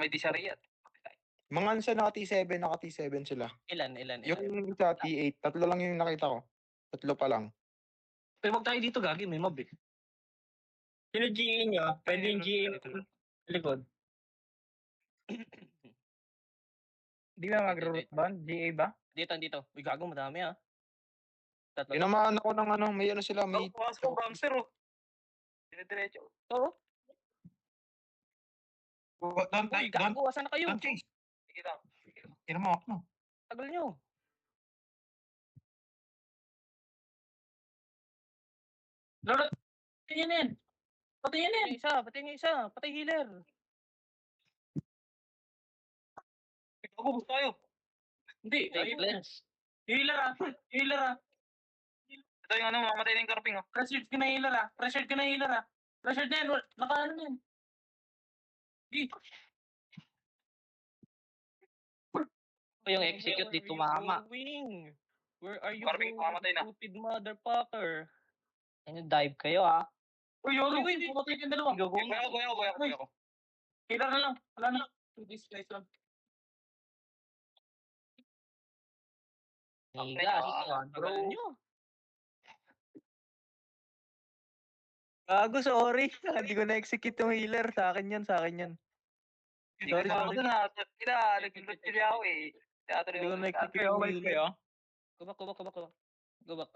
may di Sharia. Mga ano siya, naka T7 sila. Ilan? Yung isa, T8. Tatlo lang yung nakita ko. Tatlo pa lang. Pero wag tayo dito, gagi. May mob eh. Sino GA nyo? Pwede yung GA sa likod. Di ba mag-root band? GA ba? Dito. Uy, gago, madami ah. Tatlo. Tinamaan ako ng ano, may ano sila, may... Pumasok ko, gangster oh. Dire-diretso. Oo. Uy, gago, asan na kayo? Don't chase. Sige lang. Tira mo ako. Tagal nyo. Lord, patayin yan. Patayin yan. Patay niya isa. Patay healer. Ako, tayo. Hindi, Lens. healer ah. Ito yung ano, mamatay na yung karping oh. Pressured ka na healer ah. Pressured na yan. Nakaano yan. Yung execute di tumama. Where are you going, stupid motherfucker? Ano, dive kayo ah. Uy, Yoro, pumatay ka dalawa. Goya ako. Healer na lang. Wala na. To this place lang. Bro. Gago, sorry. Hindi ko na-execute yung healer. Sa akin yan. Sorry. Ako dun ah. Nag-loot ako eh. Hindi ko na-execute yung healer. Go back.